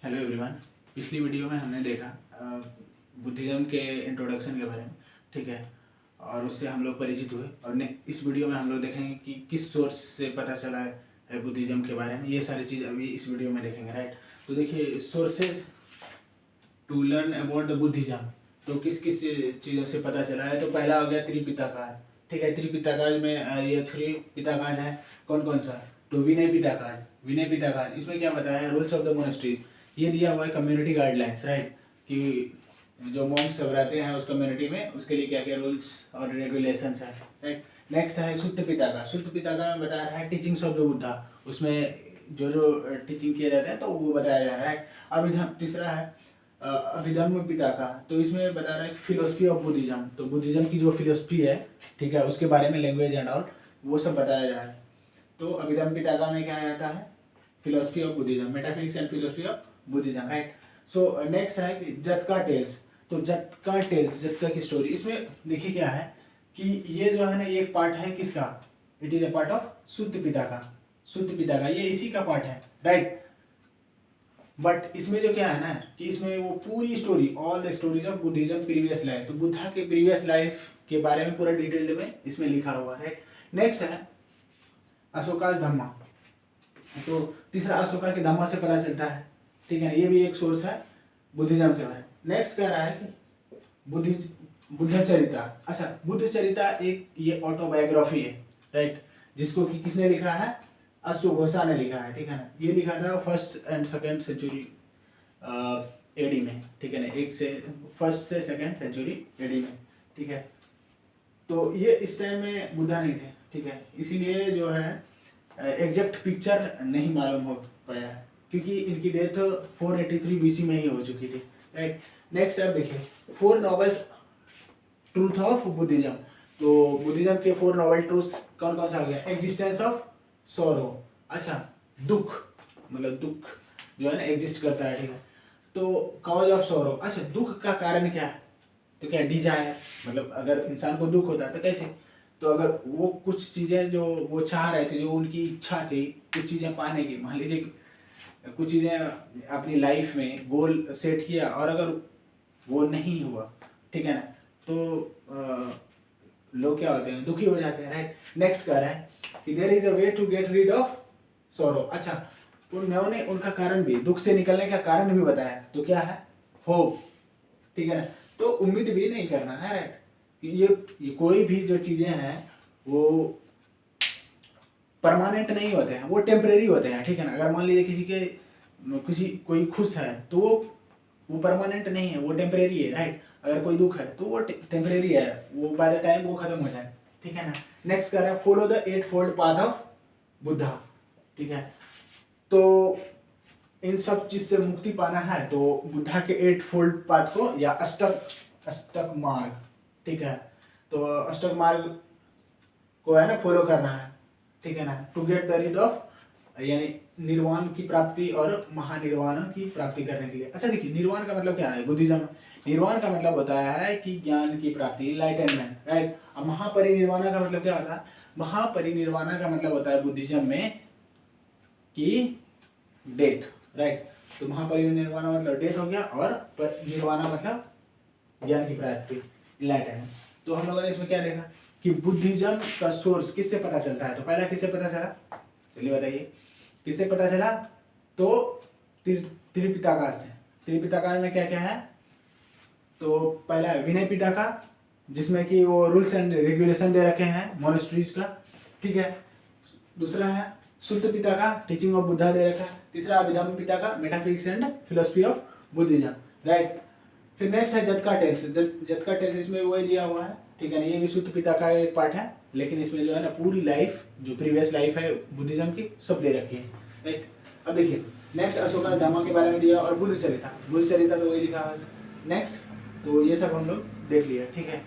Hello everyone. पिछली video में हमने देखा बुद्धिज़्म के इंट्रोडक्शन के बारे में, ठीक है, और उससे हम लोग परिचित हुए। और इस वीडियो में हम लोग देखेंगे कि किस सोर्स से पता चला है बुद्धिज़्म के बारे में। ये सारी चीज़ अभी इस वीडियो में देखेंगे, राइट। तो देखिए, sources to learn about the Buddhism, तो किस किस चीज़ों से पता चला है। तो पहला हो गया त्रिपिटकाज, ठीक है। त्रिपिटकाज में ये त्रिपिटकाज है कौन कौन सा। तो विनय पिटकाज इसमें क्या बताया है, रूल्स ऑफ द मोनेस्ट्री, ये दिया हुआ है कम्युनिटी गाइडलाइंस, राइट, कि जो मॉन्क्स सब रहते हैं उस कम्युनिटी में, उसके लिए क्या क्या रूल्स और रेगुलेशंस है, राइट। नेक्स्ट है शुद्ध पिता में बताया है टीचिंग्स ऑफ द बुद्धा, उसमें जो जो टीचिंग किया जाता है तो वो बताया जा रहा है। अब तीसरा है अभिधम्म पिताका, तो इसमें बता रहा है फिलोसफी ऑफ बुद्धिज्म, तो बुद्धिज्म की जो फिलोसफी है, ठीक है, उसके बारे में लैंग्वेज एंड ऑल वो सब बताया जा रहा है। तो अभिधम्म पिताका में क्या आता है, philosophy of Buddhism, metaphysics and philosophy of Buddhism, right. So next है कि जटका टेल्स, तो जटका की स्टोरी। इसमें देखिए क्या है कि ये जो है ना, ये एक पार्ट है किसका, it is a part of शुद्ध पिता का, ये इसी का पार्ट है, राइट। बट इसमें जो क्या है ना कि इसमें वो पूरी story, all the stories of Buddhism previous life, तो बुद्धा के प्रीवियस लाइफ के बारे में पूरा डिटेल्ड में इसमें लिखा हुआ है। नेक्स्ट है अशोकास धम्मा, तो तीसरा अशोका के धम्मा से पता चलता है, ठीक है ना, ये भी एक सोर्स है बुद्धिज्म के बारे में। नेक्स्ट कह रहा है कि बुद्ध चरिता, अच्छा बुद्ध चरिता एक ये ऑटोबायोग्राफी है, राइट, जिसको कि किसने लिखा है, अश्वघोषा ने लिखा है, ठीक है ना। ये लिखा था 1st and 2nd century AD में, ठीक है ना, 1st से 2nd सेंचुरी एडी में, ठीक है। तो ये इस टाइम में बुद्धा नहीं थे, ठीक है, इसीलिए जो है एग्जैक्ट पिक्चर नहीं मालूम हो पाया है, क्योंकि इनकी डेथ 483 BC में ही हो चुकी थी, राइट। नेक्स्ट अब देखिए 4 नॉवेल्स ट्रूथ ऑफ बुद्धिज्म, तो बुद्धिज्म के 4 नॉवेल ट्रूथ कौन कौन सा आ गया, एग्जिस्टेंस ऑफ सॉरो, अच्छा दुख, मतलब दुख जो है ना एग्जिस्ट करता है, ठीक है। तो कॉज ऑफ सॉरो, अच्छा दुख का कारण क्या है, तो क्या डिजायर, मतलब अगर इंसान को दुख होता है तो कैसे, तो अगर वो कुछ चीज़ें जो वो चाह रहे थे, जो उनकी इच्छा थी कुछ चीज़ें पाने की, मान लीजिए कुछ चीज़ें अपनी लाइफ में गोल सेट किया और अगर वो नहीं हुआ, ठीक है ना, तो लोग क्या होते हैं, दुखी हो जाते हैं, राइट। नेक्स्ट कह रहा है कि there is a way to get rid of sorrow, अच्छा उन्होंने उनका कारण भी, दुख से निकलने का कारण भी बताया, तो क्या है, होप, ठीक है ना। तो उम्मीद भी नहीं करना है, राइट, कि ये कोई भी जो चीज़ें हैं वो परमानेंट नहीं होते हैं, वो टेम्परेरी होते हैं, ठीक है ना। अगर मान लीजिए कोई खुश है तो वो परमानेंट नहीं है, वो टेम्परेरी है, राइट। अगर कोई दुख है तो वो टेम्परेरी है, वो बाय द टाइम वो खत्म हो जाए, ठीक है ना। नेक्स्ट कर रहा है follow the 8 fold path of Buddha, ठीक है। तो इन सब चीज से मुक्ति पाना है तो बुद्धा के 8 फोल्ड पाथ को या अष्टक मार्ग, ठीक है, तो अष्टक मार्ग को है ना फॉलो करना है, ठीक है ना, to get the rid of, यानी निर्वाण की प्राप्ति और महानिर्वाण की प्राप्ति करने के लिए। अच्छा देखिए, निर्वाण का मतलब क्या है बुद्धिज्म, निर्वाण का मतलब होता है कि ज्ञान की प्राप्ति, इनलाइटनमेंट, राइट। अब महापरिनिर्वाण का मतलब क्या होता है, महापरिनिर्वाण का मतलब होता है बुद्धिज्म में कि डेथ, राइट। तो महापरिनिर्वाण मतलब डेथ हो गया और निर्वाण मतलब ज्ञान की प्राप्ति, इनलाइटनमेंट। तो हम लोगों ने इसमें क्या देखा कि बुद्धिज्म का सोर्स किससे पता चलता है, तो पहला किससे पता चला, चलिए बताइए किससे पता चला, तो त्रिपिटका से। त्रिपिटका में क्या क्या है, तो पहला है विनय पिटका, जिसमें कि वो रूल्स एंड रेगुलेशन दे रखे हैं मोनेस्ट्रीज का, ठीक है। दूसरा है शुद्ध पिटका, टीचिंग ऑफ बुद्धा दे रखा है। तीसरा Abhidhamma Pitaka, metaphysics and philosophy of Buddhism, right. फिर नेक्स्ट है जटका टेल्स, इसमें वही दिया हुआ है, ठीक है ना, ये भी शुद्ध पिता का एक पार्ट है, लेकिन इसमें जो है ना पूरी लाइफ, जो प्रीवियस लाइफ है बुद्धिज्म की, सब दे रखी है, राइट। अब देखिए नेक्स्ट अशोका धामा के बारे में दिया और बुद्ध चरिता तो वही लिखा है। नेक्स्ट, तो ये सब हम लोग देख लिया, ठीक है।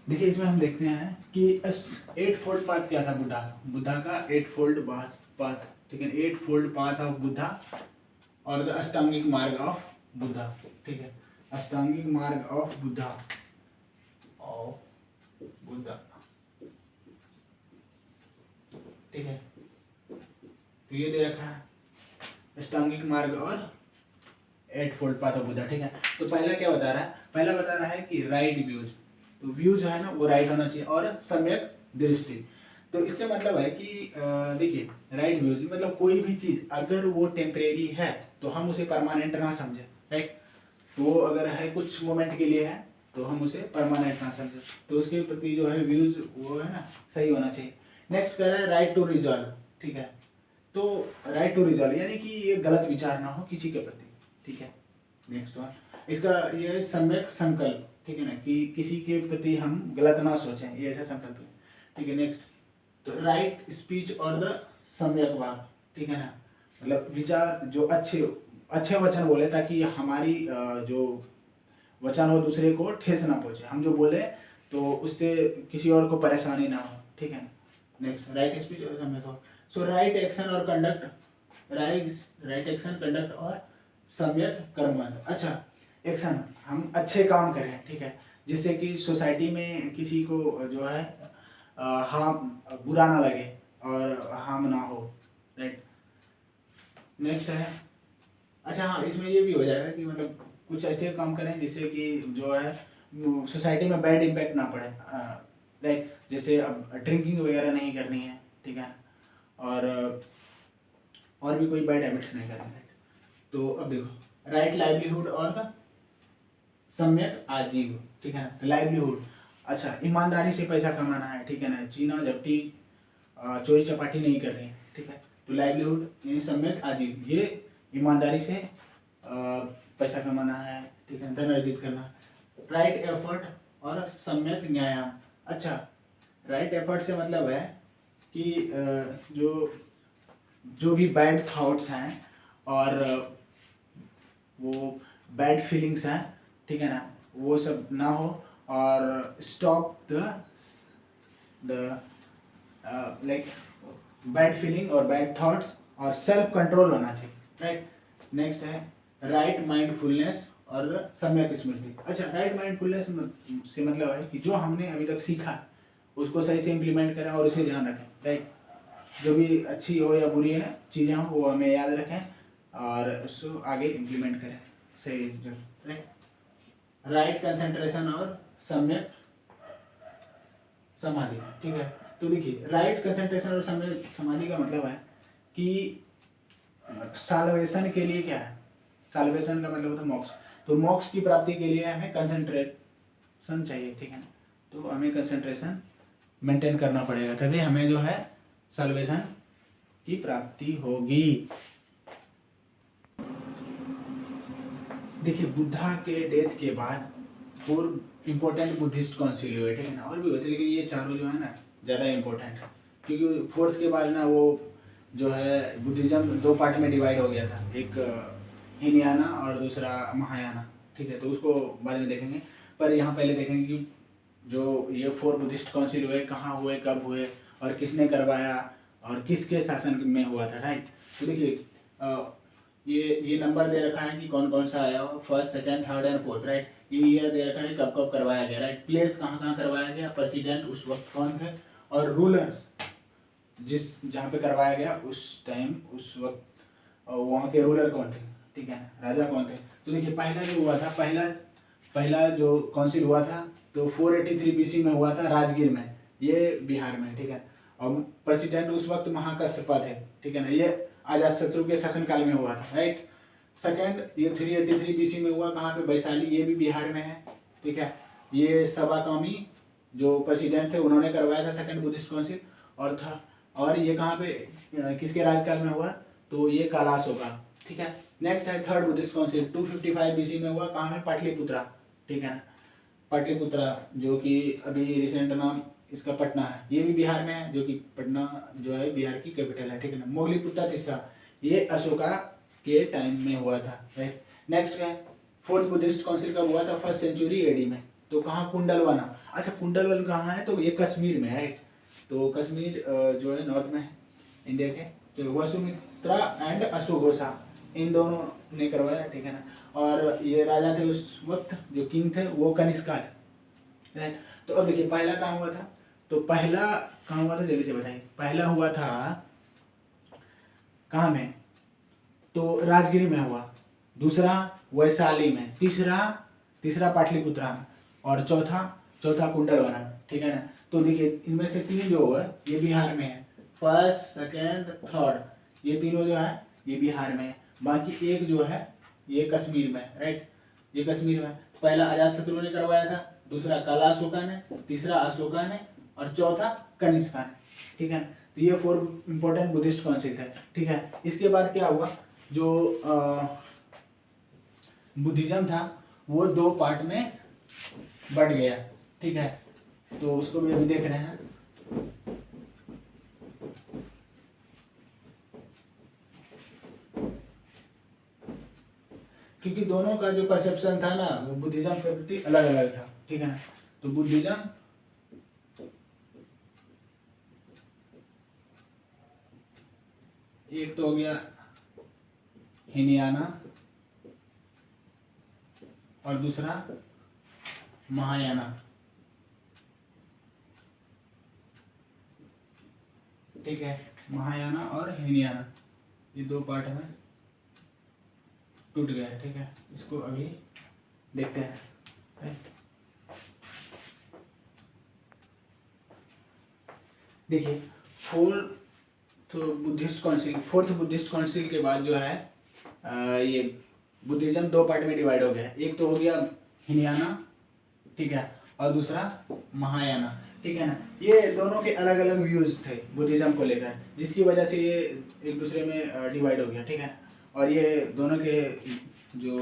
देखिए इसमें हम देखते हैं कि 8 फोल्ड पाथ क्या था बुद्धा का 8 फोल्ड पाथ, ठीक है, 8 फोल्ड पाथ ऑफ बुद्धा और द अष्टांगिक मार्ग ऑफ बुद्धा, ठीक है, अष्टांगिक मार्ग ऑफ बुद्धा, ठीक है। तो ये दे रखा है अष्टांगिक मार्ग और 8 फोल्ड पाथ ऑफ बुद्धा, ठीक है। तो पहला क्या बता रहा है, पहला बता रहा है कि राइट व्यूज, तो व्यू जो है ना वो राइट होना चाहिए और सम्यक दृष्टि। तो इससे मतलब है कि देखिए राइट व्यूज मतलब कोई भी चीज़ अगर वो टेम्परेरी है तो हम उसे परमानेंट ना समझें, राइट। तो वो अगर है कुछ मोमेंट के लिए है तो हम उसे परमानेंट ना समझें, तो उसके प्रति जो है व्यूज वो है ना सही होना चाहिए। नेक्स्ट कह रहा है राइट टू रिजॉल्व, ठीक है। तो राइट टू रिजॉल्व यानी कि ये गलत विचार ना हो किसी के प्रति, ठीक है। नेक्स्ट वन इसका ये सम्यक संकल्प, ठीक है ना, कि किसी के प्रति हम गलत ना सोचें, ये ऐसा संकल्प है, ठीक है। नेक्स्ट तो राइट स्पीच और द सम्यक वाक, ठीक है ना, मतलब विचार जो अच्छे वचन बोले ताकि हमारी जो वचन हो दूसरे को ठेस ना पहुंचे, हम जो बोले तो उससे किसी और को परेशानी ना हो, ठीक है ना। नेक्स्ट राइट स्पीच और सम्यक वाक, सो राइट एक्शन और कंडक्ट, राइट एक्शन कंडक्ट और सम्यक कर्म। अच्छा एक्शन हम अच्छे काम करें, ठीक है, जिससे कि सोसाइटी में किसी को जो है हार्म बुरा ना लगे और हार्म ना हो, राइट। नेक्स्ट है अच्छा हाँ इसमें ये भी हो जाएगा कि मतलब कुछ अच्छे काम करें जिससे कि जो है सोसाइटी में बैड इम्पैक्ट ना पड़े, राइट। जैसे अब ड्रिंकिंग वगैरह नहीं करनी है, ठीक है, और भी कोई बैड हैबिट्स नहीं करनी है। तो अब देखो राइट लाइवलीहुड और का सम्यक आजीव, ठीक है ना। लाइवलीहुड अच्छा ईमानदारी से पैसा कमाना है, ठीक है ना, चीना झपटी चोरी चपाटी नहीं करनी है, ठीक है। तो लाइवलीहुड यानी सम्यक आजीव ये ईमानदारी से पैसा कमाना है, ठीक है, धन अर्जित करना। राइट एफर्ट और सम्यक न्यायाम, अच्छा राइट एफर्ट से मतलब है कि जो भी बैड थॉट्स हैं और वो बैड फीलिंग्स हैं, ठीक है ना, वो सब ना हो और stop the like bad feeling और बैड थॉट्स और सेल्फ कंट्रोल होना चाहिए, राइट। नेक्स्ट है राइट माइंडफुलनेस और द सम्यक स्मृति। अच्छा राइट माइंडफुलनेस से मतलब है कि जो हमने अभी तक सीखा उसको सही से इम्प्लीमेंट करें और उसे ध्यान रखें, राइट। जो भी अच्छी हो या बुरी है चीज़ें हों वो हमें याद रखें और उसको आगे इम्प्लीमेंट करें सही, राइट। राइट कंसंट्रेशन और सम्यक समाधि, ठीक है। तो देखिए राइट कंसंट्रेशन और सम्यक समाधि का मतलब है कि साल्वेशन के लिए क्या है, साल्वेशन का मतलब होता है मोक्ष, तो मोक्ष की प्राप्ति के लिए हमें कंसंट्रेशन चाहिए, ठीक है ना। तो हमें कंसंट्रेशन मेंटेन करना पड़ेगा तभी हमें जो है साल्वेशन की प्राप्ति होगी। देखिए बुद्धा के डेथ के बाद 4 इम्पोर्टेंट बुद्धिस्ट काउंसिल हुए, ठीक है ना, और भी होते लेकिन ये चारों जो है ना ज़्यादा इम्पोर्टेंट है क्योंकि 4th के बाद ना वो जो है बुद्धिज़्म 2 पार्ट में डिवाइड हो गया था, एक हीनयाना और दूसरा महायाना, ठीक है। तो उसको बाद में देखेंगे, पर यहाँ पहले देखेंगे कि जो ये 4 बुद्धिस्ट काउंसिल हुए कहाँ हुए, कब हुए और किसने करवाया और किसके शासन में हुआ था, राइट। तो देखिए ये नंबर दे रखा है कि कौन कौन सा आया हो, 1st, 2nd, 3rd and 4th, right. ये ईयर दे रखा है कब कब करवाया गया, राइट। प्लेस कहाँ कहाँ करवाया गया, प्रेसिडेंट उस वक्त कौन थे और रूलर्स जहाँ पे करवाया गया उस टाइम उस वक्त वहाँ के रूलर कौन थे, ठीक है, राजा कौन थे। तो देखिए पहला जो हुआ था, पहला जो काउंसिल हुआ था तो 483 BC में हुआ था राजगीर में, ये बिहार में, ठीक है। और प्रेसिडेंट उस वक्त महाकश्यपा थे, ठीक है ना, ये अजातशत्रु के शासनकाल में हुआ था, राइट। सेकेंड ये 383 BC में हुआ कहाँ पे, वैशाली, ये भी बिहार में है, ठीक है। ये सबाकामी जो प्रेसिडेंट थे उन्होंने करवाया था सेकेंड बुद्धिस्ट काउंसिल, और ये कहाँ पे किसके राजकाल में हुआ, तो ये कैलाश होगा, ठीक है। नेक्स्ट है थर्ड बुद्धिस्ट काउंसिल 255 BC में हुआ कहाँ में, पाटलिपुत्रा, ठीक है ना, पाटलिपुत्रा जो कि अभी रिसेंट नाम इसका पटना है, ये भी बिहार में है, जो कि पटना जो है बिहार की कैपिटल है, ठीक है ना। मोगलीपुत्रा तिस्सा ये अशोका के टाइम में हुआ था, राइट। नेक्स्ट है 4th बुद्धिस्ट काउंसिल कब हुआ था, 1st सेंचुरी AD में, तो कहाँ, कुंडलवना। अच्छा कुंडलवन कहाँ है, तो ये कश्मीर में है, राइट। तो कश्मीर जो है नॉर्थ में है इंडिया के। तो वसुमित्रा एंड अशोघोषा इन दोनों ने करवाया, ठीक है ना। और ये राजा थे उस वक्त, जो किंग थे वो कनिष्का थे, राइट। तो अब देखिए पहला कहाँ हुआ था, तो पहला कहाँ हुआ था जल्दी से बताइए। पहला हुआ था कहाँ में, तो राजगिरी में हुआ, दूसरा वैशाली में, तीसरा पाटलिपुत्रा में, और चौथा कुंडलवना, ठीक है ना। तो देखिए इनमें से 3 जो है ये बिहार में है, फर्स्ट सेकेंड थर्ड, ये तीनों जो है ये बिहार में है। बाकी एक जो है ये कश्मीर में, राइट, ये कश्मीर में। पहला अजातशत्रु ने करवाया था, दूसरा काला अशोका ने, तीसरा अशोका ने, और चौथा कनिष्का ने, ठीक है। तो ये 4 इंपॉर्टेंट बुद्धिस्ट काउंसिल थे, ठीक है। इसके बाद क्या हुआ, जो बुद्धिज्म था वो 2 पार्ट में बढ़ गया, ठीक है। तो उसको भी अभी देख रहे हैं। क्योंकि दोनों का जो परसेप्शन था ना वो बुद्धिज्म के प्रति अलग अलग था, ठीक है ना। तो बुद्धिज्म एक तो हो गया हिनयाना और दूसरा महायाना, ठीक है। महायाना और हिनयाना ये 2 पार्ट में टूट गया, ठीक है। इसको अभी देखते हैं। देखिए फोर्थ बुद्धिस्ट काउंसिल के बाद जो है ये बुद्धिज्म 2 पार्ट में डिवाइड हो गया। एक तो हो गया हिनयाना, ठीक है, और दूसरा महायाना, ठीक है ना। ये दोनों के अलग अलग व्यूज थे बुद्धिज्म को लेकर, जिसकी वजह से ये एक दूसरे में डिवाइड हो गया, ठीक है। और ये दोनों के जो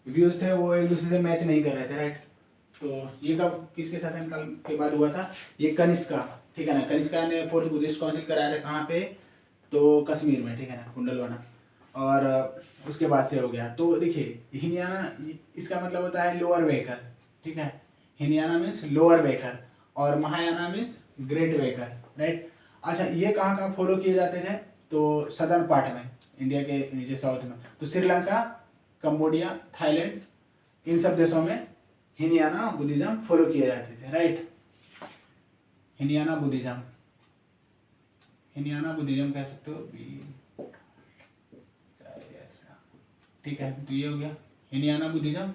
व्यूज थे वो एक दूसरे से मैच नहीं कर रहे थे, राइट। तो ये कब किसके शासनकाल के बाद हुआ था, ये कनिष्का, ठीक है ना। कनिष्का ने 4th बुद्धिस्ट काउंसिल कराया था, कहाँ पे, तो कश्मीर में, ठीक है ना, कुंडलवना। और उसके बाद से हो गया। तो देखिए हिनयाना इसका मतलब होता है लोअर वेकर, ठीक है। हिनयाना मीन्स लोअर वेकर और Mahayana means great waker, right. अच्छा ये कहाँ फॉलो किए जाते थे, तो सदर्न पार्ट में, इंडिया के नीचे साउथ में, तो श्रीलंका, कंबोडिया, थाईलैंड, इन सब देशों में हिनयाना बुद्धिज्म फॉलो किए जाते थे, राइट। हिनयाना बुद्धिज्म कह सकते हो, ठीक है। तो ये हो गया हिनयाना बुद्धिज्म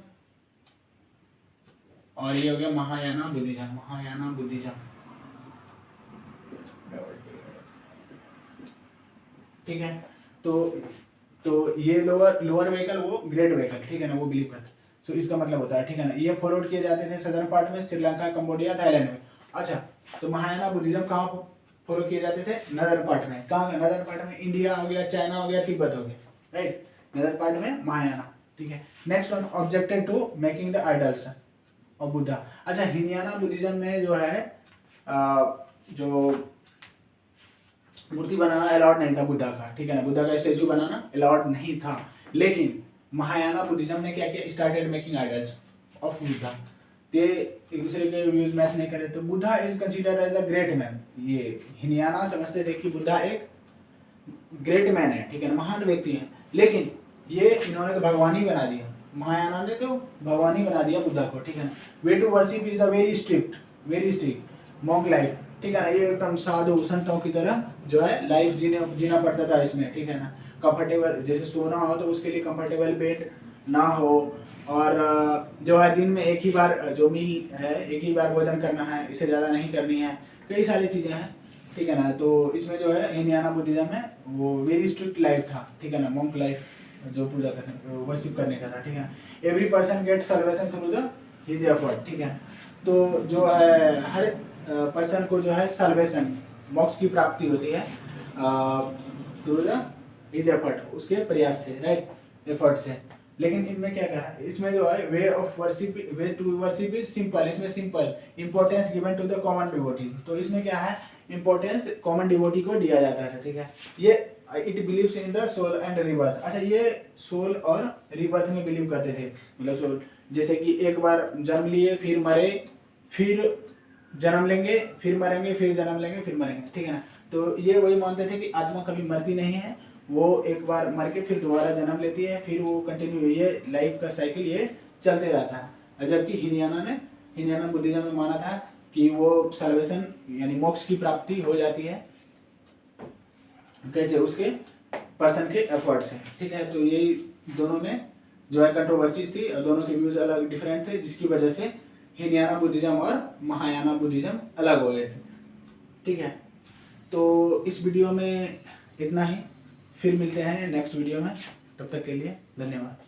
और ये हो गया महायाना बुद्धिज्म, ठीक है। तो ये लोअर वेहिकल वो ग्रेट वेहिकल, ठीक है ना, वो बिलीव करते। सो इसका मतलब होता है, ठीक है ना, ये फॉरवर्ड किए जाते थे सदर्न पार्ट में, श्रीलंका, कंबोडिया, थाईलैंड में। अच्छा तो महायाना बुद्धिज्म कहाँ फॉलो किए जाते थे, नदर्न पार्ट में। कहाँ नदर्न पार्ट में, इंडिया हो गया, चाइना हो गया, तिब्बत हो गया, राइट। नदर्न पार्ट में महायाना, ठीक है। Next one, objected to making the idols of Buddha. अच्छा हिनयाना बुद्धिज्म में जो है जो मूर्ति बनाना अलाउड नहीं था बुद्धा का, ठीक है ना, बुद्धा का स्टेचू बनाना अलाउड नहीं था। लेकिन महायाना बुद्धिज्म ने क्या किया, started making idols of Buddha. ते एक दूसरे के व्यूज मैच नहीं करे, तो Buddha is considered as a great man. ये हिनयाना समझते थे कि बुद्धा एक ग्रेट मैन है, ठीक है ना, महान व्यक्ति है। लेकिन ये इन्होंने तो भगवान ही बना दिया, महायाना ने तो भगवान ही बना दिया बुद्धा को, ठीक है ना। Way to worship is the very strict monk life, ठीक है ना। ये एकदम साधु संतों की तरह जो है लाइफ जीना पड़ता था इसमें, ठीक है ना। कंफर्टेबल जैसे सोना हो तो उसके लिए कंफर्टेबल बेड ना हो, और जो है दिन में एक ही बार जो मील है, एक ही बार भोजन करना है, इससे ज़्यादा नहीं करनी है, कई सारी चीज़ें हैं, ठीक है ना। तो इसमें जो है हिनयाना बुद्धिज्म में वो वेरी स्ट्रिक्ट लाइफ था, ठीक है ना, मॉन्क लाइफ जो पूजा करने वर्शिप करने का था, ठीक है। Every person get salvation through the his effort, ठीक है। तो जो है हर पर्सन को जो है सल्वेशन मोक्ष की प्राप्ति होती है थ्रू द हिज एफर्ट, उसके प्रयास से, राइट, एफर्ट से। लेकिन इनमें क्या कहा, इसमें जो है way to worship is simple, इसमें simple importance given to the common devotee. तो इसमें क्या है, इंपॉर्टेंस कॉमन डिवोटी को दिया जाता है, ठीक है। ये it believes in the soul and rebirth. अच्छा ये सोल और रिबर्थ में बिलीव करते थे, मतलब सोल जैसे कि एक बार जन्म लिए, फिर मरे, फिर जन्म लेंगे, फिर मरेंगे, फिर जन्म लेंगे, फिर मरेंगे, ठीक है ना। तो ये वही मानते थे कि आत्मा कभी मरती नहीं है, वो एक बार मर के फिर दोबारा जन्म लेती है, फिर वो कंटिन्यू, ये लाइफ का साइकिल ये चलते रहता है। जबकि हिनयाना बुद्धिज्म में माना था कि वो सर्वेशन यानी मोक्ष की प्राप्ति हो जाती है कैसे, उसके पर्सन के एफर्ट से, ठीक है। तो यही दोनों में जो है कंट्रोवर्सीज थी और दोनों के व्यूज अलग डिफरेंट थे, जिसकी वजह से हीनयाना बुद्धिज्म और महायाना बुद्धिज्म अलग हो गए थे, ठीक है। तो इस वीडियो में इतना ही, फिर मिलते हैं नेक्स्ट वीडियो में, तब तक के लिए धन्यवाद।